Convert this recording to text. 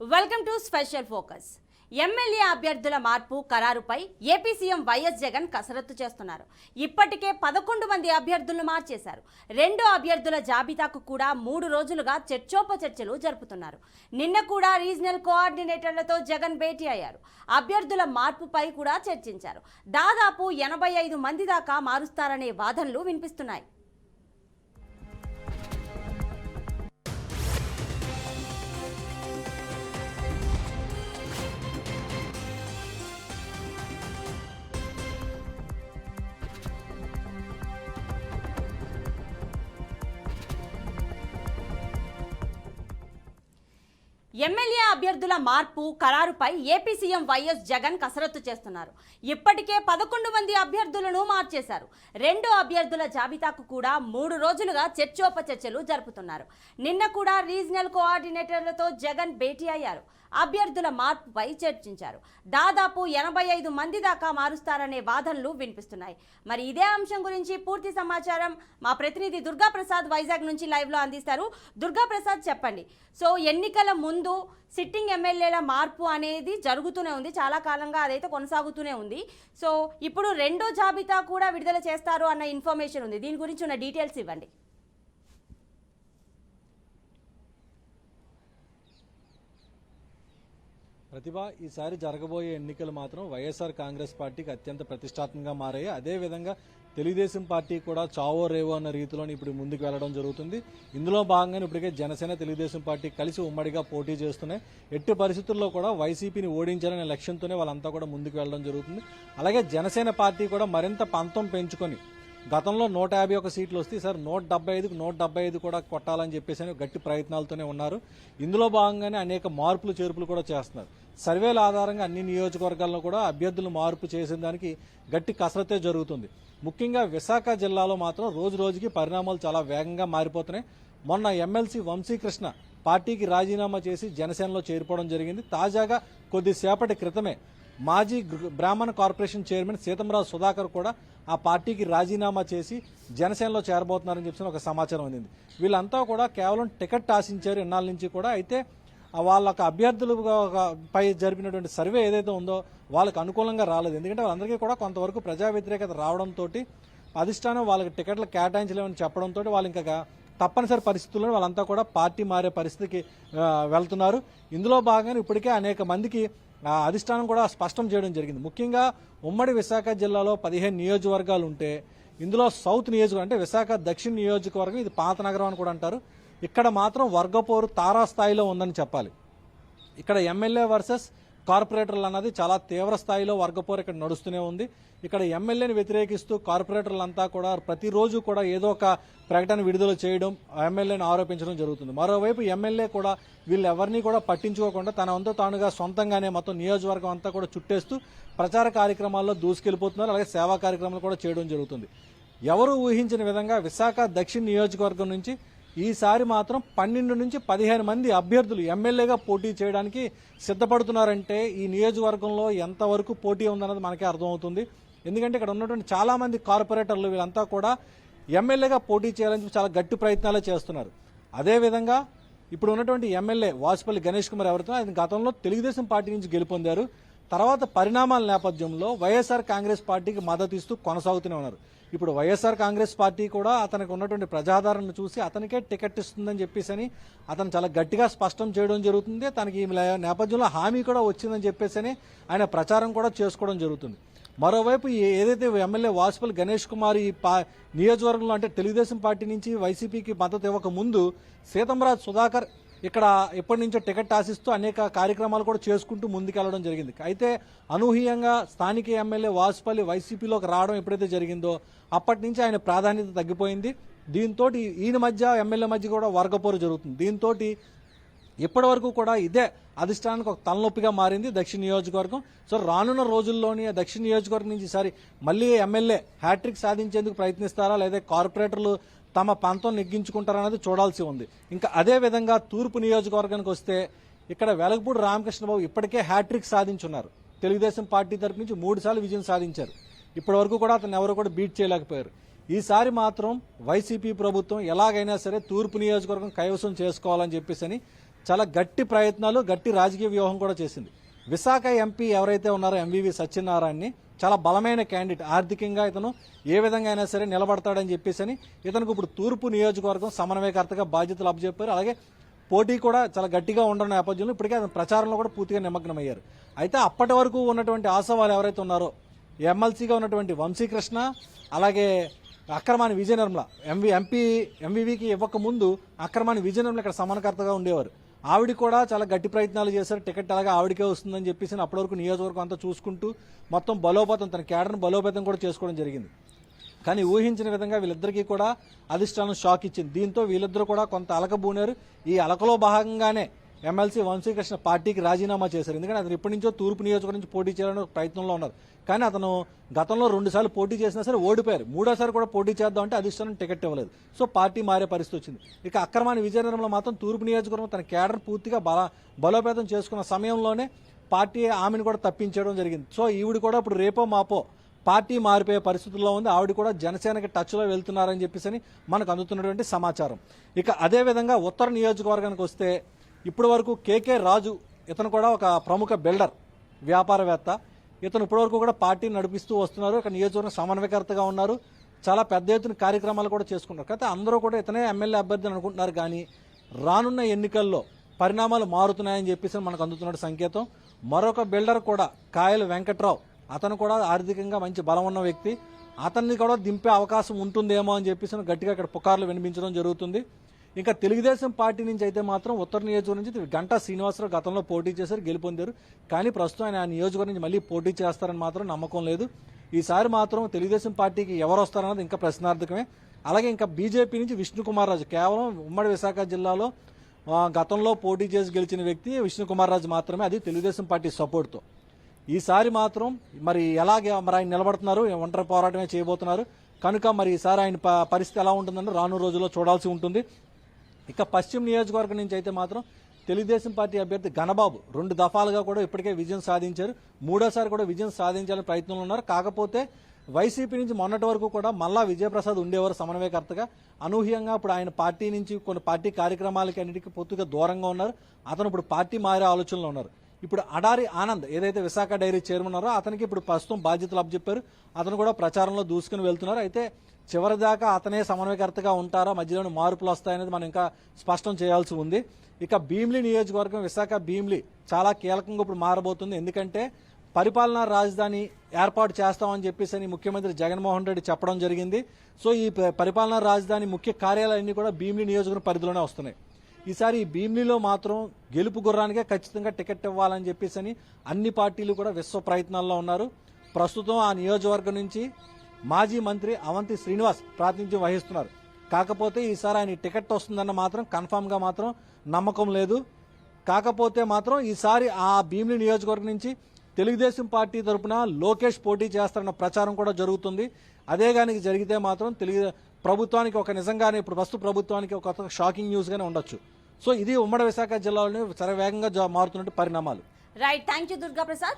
Welcome to special focus. MLA అభ్యర్థుల మార్పు ఖరారుపై AP CM YS Jagan కసరత్తు చేస్తున్నారు. ఇప్పటికే 11 మంది అభ్యర్థులను మార్చేశారు. 2 అభ్యర్థుల జాబితాకు కూడా 3 రోజులుగా చర్చోపచర్చలు జరుపుతున్నారు. నిన్న కూడా రీజనల్ కోఆర్డినేటర్లతో జగన్ భేటీ అయ్యారు. అభ్యర్థుల మార్పుపై కూడా చర్చించారు. దాదాపు 85 మంది దాకా మారుస్తారనే వాదనలు వినిపిస్తున్నాయి. ఎమ్మెల్యే అభ్యర్థుల మార్పు ఖరారుపై ఏపీ సీఎం వైఎస్ జగన్ కసరత్తు చేస్తున్నారు. ఇప్పటికే 11 మంది అభ్యర్థులను మార్చేశారు. 2 అభ్యర్థుల జాబితాకు కూడా 3 రోజులుగా చర్చోపచర్చలు జరుపుతున్నారు. నిన్న కూడా రీజనల్ కోఆర్డినేటర్లతో జగన్ భేటీ అయ్యారు. అభ్యర్థుల మార్పుపై చర్చించారు. దాదాపు 85 మంది దాకా మారుస్తారనే వాదనలు వినిపిస్తున్నాయి. మరి ఇదే అంశం గురించి పూర్తి సమాచారం మా ప్రతినిధి దుర్గా ప్రసాద్ వైజాగ్ నుంచి లైవ్లో అందిస్తారు. దుర్గా ప్రసాద్, చెప్పండి. సో ఎన్నికల ముందు సిట్టింగ్ ఎమ్మెల్యేల మార్పు అనేది జరుగుతూనే ఉంది, చాలా కాలంగా అదైతే కొనసాగుతూనే ఉంది. సో ఇప్పుడు 2వ జాబితా కూడా విడుదల చేస్తారు అన్న ఇన్ఫర్మేషన్ ఉంది. దీని గురించి ఉన్న డీటెయిల్స్ ఇవ్వండి. ప్రతిభ, ఈసారి జరగబోయే ఎన్నికలు మాత్రం వైఎస్ఆర్ కాంగ్రెస్ పార్టీకి అత్యంత ప్రతిష్టాత్మకంగా మారాయి. అదేవిధంగా తెలుగుదేశం పార్టీ కూడా చావో రేవో అన్న రీతిలోని ఇప్పుడు ముందుకు వెళ్లడం జరుగుతుంది. ఇందులో భాగంగానే ఇప్పటికే జనసేన, తెలుగుదేశం పార్టీ కలిసి ఉమ్మడిగా పోటీ చేస్తున్నాయి. ఎట్టి పరిస్థితుల్లో కూడా వైసీపీని ఓడించాలనే లక్ష్యంతోనే వాళ్ళంతా కూడా ముందుకు వెళ్లడం జరుగుతుంది. అలాగే జనసేన పార్టీ కూడా మరింత పంతం పెంచుకొని గతంలో 151 సీట్లు వస్తే ఈసారి 175కు 175 కూడా కొట్టాలని చెప్పేసి గట్టి ప్రయత్నాలతోనే ఉన్నారు. ఇందులో భాగంగానే అనేక మార్పులు చేర్పులు కూడా చేస్తున్నారు. సర్వేల ఆధారంగా అన్ని నియోజకవర్గాల్లో కూడా అభ్యర్థులు మార్పు చేసిన దానికి గట్టి కసరత్తే జరుగుతుంది. ముఖ్యంగా విశాఖ జిల్లాలో మాత్రం రోజు రోజుకి పరిణామాలు చాలా వేగంగా మారిపోతున్నాయి. మొన్న ఎమ్మెల్సీ వంశీకృష్ణ పార్టీకి రాజీనామా చేసి జనసేనలో చేరిపోవడం జరిగింది. తాజాగా కొద్దిసేపటి క్రితమే మాజీ బ్రాహ్మణ కార్పొరేషన్ చైర్మన్ సీతంరాజు సుధాకర్ కూడా ఆ పార్టీకి రాజీనామా చేసి జనసేనలో చేరబోతున్నారని చెప్పి ఒక సమాచారం అందింది. వీళ్ళంతా కూడా కేవలం టికెట్ ఆశించారు ఇన్నాళ్ళ నుంచి కూడా. అయితే వాళ్ళ అభ్యర్థులు పై జరిపినటువంటి సర్వే ఏదైతే ఉందో వాళ్ళకి అనుకూలంగా రాలేదు. ఎందుకంటే వాళ్ళందరికీ కూడా కొంతవరకు ప్రజా వ్యతిరేకత రావడంతో అధిష్టానం వాళ్ళకి టికెట్లు కేటాయించలేమని చెప్పడంతో వాళ్ళు ఇంకా తప్పనిసరి పరిస్థితుల్లో వాళ్ళంతా కూడా పార్టీ మారే పరిస్థితికి వెళ్తున్నారు. ఇందులో భాగంగా ఇప్పటికే అనేక మందికి అధిష్టానం కూడా స్పష్టం చేయడం జరిగింది. ముఖ్యంగా ఉమ్మడి విశాఖ జిల్లాలో 15 నియోజకవర్గాలు ఉంటే ఇందులో సౌత్ నియోజకవర్గం అంటే విశాఖ దక్షిణ నియోజకవర్గం, ఇది పాత నగరం అని కూడా అంటారు. ఇక్కడ మాత్రం వర్గపోరు తారాస్థాయిలో ఉందని చెప్పాలి. ఇక్కడ ఎమ్మెల్యే వర్సెస్ కార్పొరేటర్లు అన్నది చాలా తీవ్ర స్థాయిలో వర్గపోరు ఇక్కడ నడుస్తూనే ఉంది. ఇక్కడ ఎమ్మెల్యేని వ్యతిరేకిస్తూ కార్పొరేటర్లంతా కూడా ప్రతిరోజు కూడా ఏదో ఒక ప్రకటన విడుదల చేయడం, ఎమ్మెల్యేని ఆరోపించడం జరుగుతుంది. మరోవైపు ఎమ్మెల్యే కూడా వీళ్ళెవరినీ కూడా పట్టించుకోకుండా తన వంతు తానుగా సొంతంగానే మొత్తం నియోజకవర్గం అంతా కూడా చుట్టేస్తూ ప్రచార కార్యక్రమాల్లో దూసుకెళ్లిపోతున్నారు. అలాగే సేవా కార్యక్రమాలు కూడా చేయడం జరుగుతుంది. ఎవరు ఊహించిన విధంగా విశాఖ దక్షిణ నియోజకవర్గం నుంచి ఈసారి మాత్రం 12 నుంచి 15 మంది అభ్యర్థులు ఎమ్మెల్యేగా పోటీ చేయడానికి సిద్ధపడుతున్నారంటే ఈ నియోజకవర్గంలో ఎంతవరకు పోటీ ఉందన్నది మనకే అర్థమవుతుంది. ఎందుకంటే ఇక్కడ ఉన్నటువంటి చాలా మంది కార్పొరేటర్లు వీళ్ళంతా కూడా ఎమ్మెల్యేగా పోటీ చేయాలని చాలా గట్టి ప్రయత్నాలే చేస్తున్నారు. అదేవిధంగా ఇప్పుడు ఉన్నటువంటి ఎమ్మెల్యే వాసుపల్లి గణేష్ కుమార్ ఎవరితో ఆయన గతంలో తెలుగుదేశం పార్టీ నుంచి గెలుపొందారు. తర్వాత పరిణామాల నేపథ్యంలో వైఎస్ఆర్ కాంగ్రెస్ పార్టీకి మద్దతు ఇస్తూ కొనసాగుతూనే ఉన్నారు. ఇప్పుడు వైఎస్ఆర్ కాంగ్రెస్ పార్టీ కూడా అతనికి ఉన్నటువంటి ప్రజాదరణను చూసి అతనికే టికెట్ ఇస్తుందని చెప్పేసి అతను చాలా గట్టిగా స్పష్టం చేయడం జరుగుతుంది. తనకి ఈ నేపథ్యంలో హామీ కూడా వచ్చిందని చెప్పేసి ఆయన ప్రచారం కూడా చేసుకోవడం జరుగుతుంది. మరోవైపు ఏదైతే ఎమ్మెల్యే వాసుపల్లి గణేష్ కుమార్ ఈ నియోజకవర్గంలో అంటే తెలుగుదేశం పార్టీ నుంచి వైసీపీకి మద్దతు ఇవ్వక ముందు సీతంరాజు సుధాకర్ ఇక్కడ ఎప్పటి నుంచో టికెట్ ఆశిస్తూ అనేక కార్యక్రమాలు కూడా చేసుకుంటూ ముందుకెళ్లడం జరిగింది. అయితే అనూహ్యంగా స్థానిక ఎమ్మెల్యే వాసుపల్లి వైసీపీలోకి రావడం ఎప్పుడైతే జరిగిందో అప్పటి నుంచి ఆయన ప్రాధాన్యత తగ్గిపోయింది. దీంతో ఈయన మధ్య ఎమ్మెల్యే మధ్య కూడా వర్గపోరు జరుగుతుంది. దీంతో ఇప్పటి వరకు కూడా ఇదే అధిష్టానానికి ఒక తలనొప్పిగా మారింది దక్షిణ నియోజకవర్గం. సో రానున్న రోజుల్లోని దక్షిణ నియోజకవర్గం నుంచి ఈసారి మళ్ళీ ఎమ్మెల్యే హ్యాట్రిక్ సాధించేందుకు ప్రయత్నిస్తారా లేదా కార్పొరేటర్లు తమ పంతం నెగ్గించుకుంటారన్నది చూడాల్సి ఉంది. ఇంకా అదే విధంగా తూర్పు నియోజకవర్గానికి వస్తే ఇక్కడ వెలగపూడి రామకృష్ణబాబు ఇప్పటికే హ్యాట్రిక్ సాధించున్నారు. తెలుగుదేశం పార్టీ తరపు నుంచి 3 సార్లు విజయం సాధించారు. ఇప్పటి వరకు కూడా అతను ఎవరు కూడా బీట్ చేయలేకపోయారు. ఈసారి మాత్రం వైసీపీ ప్రభుత్వం ఎలాగైనా సరే తూర్పు నియోజకవర్గం కైవసం చేసుకోవాలని చెప్పేసి చాలా గట్టి ప్రయత్నాలు, గట్టి రాజకీయ వ్యూహం కూడా చేసింది. విశాఖ ఎంపీ ఎవరైతే ఉన్నారో ఎంవివి సత్యనారాయణని చాలా బలమైన క్యాండిడేట్, ఆర్థికంగా ఇతను ఏ విధంగా అయినా సరే నిలబడతాడని చెప్పేసి ఇతనికి ఇప్పుడు తూర్పు నియోజకవర్గం సమన్వయకర్తగా బాధ్యతలు అప్పచెప్పారు. అలాగే పోటీ కూడా చాలా గట్టిగా ఉండడం నేపథ్యంలో ఇప్పటికే అతను ప్రచారంలో కూడా పూర్తిగా నిమగ్నమయ్యారు. అయితే అప్పటి వరకు ఉన్నటువంటి ఆశావాళ్ళు ఎవరైతే ఉన్నారో ఎమ్మెల్సీగా ఉన్నటువంటి వంశీకృష్ణ, అలాగే అక్రమాని విజయ నిర్మల, ఎంవివికి ఇవ్వక ముందు అక్రమాని విజయ నిర్మల ఇక్కడ సమన్వయకర్తగా ఉండేవారు. ఆవిడ కూడా చాలా గట్టి ప్రయత్నాలు చేశారు, టికెట్ అలాగే ఆవిడకే వస్తుందని చెప్పేసి అప్పటి వరకు నియోజకవర్గం అంతా చూసుకుంటూ మొత్తం బలోపేతం, తన క్యాడర్ను బలోపేతం కూడా చేసుకోవడం జరిగింది. కానీ ఊహించిన విధంగా వీళ్ళిద్దరికీ కూడా అధిష్టానం షాక్ ఇచ్చింది. దీంతో వీళ్ళిద్దరూ కూడా కొంత అలకబూనారు. ఈ అలకలో భాగంగానే ఎమ్మెల్సీ వంశీకృష్ణ పార్టీకి రాజీనామా చేశారు. ఎందుకంటే అతను ఎప్పటి నుంచో తూర్పు నియోజకవర్గం నుంచి పోటీ చేయాలని ప్రయత్నంలో ఉన్నారు. కానీ అతను గతంలో 2 సార్లు పోటీ చేసినా సరే ఓడిపోయారు. 3ఓసారి కూడా పోటీ చేద్దామంటే అధిష్టానం టికెట్ ఇవ్వలేదు. సో పార్టీ మారే పరిస్థితి వచ్చింది. ఇక అక్రమాని విజయ నిర్మల మాత్రం తూర్పు నియోజకవర్గం తన క్యాడర్ పూర్తిగా బలోపేతం చేసుకున్న సమయంలోనే పార్టీ ఆమెను కూడా తప్పించడం జరిగింది. సో ఈవిడ కూడా ఇప్పుడు రేపో మాపో పార్టీ మారిపోయే పరిస్థితుల్లో ఉంది. ఆవిడ కూడా జనసేనకి టచ్లో వెళ్తున్నారని చెప్పేసి మనకు అందుతున్నటువంటి సమాచారం. ఇక అదేవిధంగా ఉత్తర నియోజకవర్గానికి వస్తే ఇప్పటి వరకు కేకే రాజు, ఇతను కూడా ఒక ప్రముఖ బిల్డర్, వ్యాపారవేత్త. ఇతను ఇప్పటివరకు కూడా పార్టీని నడిపిస్తూ వస్తున్నారు. ఇక నియోజకవర్గం సమన్వయకర్తగా ఉన్నారు. చాలా పెద్ద ఎత్తున కార్యక్రమాలు కూడా చేసుకుంటారు. అయితే అందరూ కూడా ఇతనే ఎమ్మెల్యే అభ్యర్థి అనుకుంటున్నారు. కానీ రానున్న ఎన్నికల్లో పరిణామాలు మారుతున్నాయని చెప్పేసి మనకు అందుతున్న సంకేతం. మరొక బిల్డర్ కూడా కాయల వెంకట్రావు, అతను కూడా ఆర్థికంగా మంచి బలం ఉన్న వ్యక్తి. అతన్ని కూడా దింపే అవకాశం ఉంటుందేమో అని చెప్పేసి గట్టిగా ఇక్కడ పుకార్లు వినిపించడం జరుగుతుంది. ఇంకా తెలుగుదేశం పార్టీ నుంచి అయితే మాత్రం ఉత్తర నియోజకవర్గం నుంచి గంటా శ్రీనివాసరావు గతంలో పోటీ చేశారు, గెలుపొందారు. కానీ ప్రస్తుతం ఆయన ఆ నియోజకవర్గం నుంచి మళ్ళీ పోటీ చేస్తారని మాత్రం నమ్మకం లేదు. ఈసారి మాత్రం తెలుగుదేశం పార్టీకి ఎవరు వస్తారన్నది ఇంకా ప్రశ్నార్థకమే. అలాగే ఇంకా బీజేపీ నుంచి విష్ణుకుమార్ రాజు, కేవలం ఉమ్మడి విశాఖ జిల్లాలో గతంలో పోటీ చేసి గెలిచిన వ్యక్తి విష్ణుకుమార్ రాజు మాత్రమే, అది తెలుగుదేశం పార్టీ సపోర్ట్తో. ఈసారి మాత్రం మరి ఎలాగే మరి ఆయన నిలబడుతున్నారు, ఒంటరి పోరాటమే చేయబోతున్నారు. కనుక మరి ఈసారి ఆయన పరిస్థితి ఎలా ఉంటుందని రాను రోజుల్లో చూడాల్సి ఉంటుంది. ఇక పశ్చిమ నియోజకవర్గం నుంచి అయితే మాత్రం తెలుగుదేశం పార్టీ అభ్యర్థి ఘనబాబు 2 దఫాలుగా కూడా ఇప్పటికే విజయం సాధించారు. 3ఓసారి కూడా విజయం సాధించాలని ప్రయత్నంలో ఉన్నారు. కాకపోతే వైసీపీ నుంచి మొన్నటి వరకు కూడా మల్లా విజయప్రసాద్ ఉండేవారు సమన్వయకర్తగా. అనూహ్యంగా ఇప్పుడు ఆయన పార్టీ నుంచి కొన్ని పార్టీ కార్యక్రమాలకి అన్నిటికీ పూర్తిగా దూరంగా ఉన్నారు. అతను ఇప్పుడు పార్టీ మారే ఆలోచనలో ఉన్నారు. ఇప్పుడు అడారి ఆనంద్ ఏదైతే విశాఖ డైరీ చైర్మన్ ఉన్నారో అతనికి ఇప్పుడు ప్రస్తుతం బాధ్యతలు అప్పచెప్పారు. అతను కూడా ప్రచారంలో దూసుకుని వెళ్తున్నారు. అయితే చివరిదాకా అతనే సమన్వయకర్తగా ఉంటారా, మధ్యలోని మార్పులు వస్తాయనేది మనం ఇంకా స్పష్టం చేయాల్సి ఉంది. ఇక భీమిలి నియోజకవర్గం, విశాఖ భీమిలి చాలా కీలకంగా ఇప్పుడు మారబోతుంది. ఎందుకంటే పరిపాలనా రాజధాని ఏర్పాటు చేస్తామని చెప్పేసి ముఖ్యమంత్రి జగన్మోహన్ రెడ్డి చెప్పడం జరిగింది. సో ఈ పరిపాలనా రాజధాని ముఖ్య కార్యాలయాలన్నీ కూడా భీమిలి నియోజకవర్గం పరిధిలోనే వస్తున్నాయి. ఈసారి ఈ భీమిలిలో మాత్రం గెలుపు గుర్రానికే ఖచ్చితంగా టికెట్ ఇవ్వాలని చెప్పేసి అన్ని పార్టీలు కూడా విశ్వ ప్రయత్నాల్లో ఉన్నారు. ప్రస్తుతం ఆ నియోజకవర్గం నుంచి మాజీ మంత్రి అవంతి శ్రీనివాస్ ప్రాతినిధ్యం వహిస్తున్నారు. కాకపోతే ఈసారి ఆయన టికెట్ వస్తుందన్న మాత్రం కన్ఫామ్గా మాత్రం నమ్మకం లేదు. కాకపోతే మాత్రం ఈసారి ఆ భీమిలి నియోజకవర్గం నుంచి తెలుగుదేశం పార్టీ తరఫున లోకేష్ పోటీ చేస్తారన్న ప్రచారం కూడా జరుగుతుంది. అదే కానీ జరిగితే మాత్రం ప్రభుత్వానికి ఒక నిజంగానే ఇప్పుడు ప్రస్తుత ప్రభుత్వానికి ఒక షాకింగ్ న్యూస్ గానే ఉండొచ్చు. సో ఇది ఉమ్మడి విశాఖ జిల్లాలోని చాలా వేగంగా మారుతున్న పరిణామాలు. Right, thank you Durga Prasad.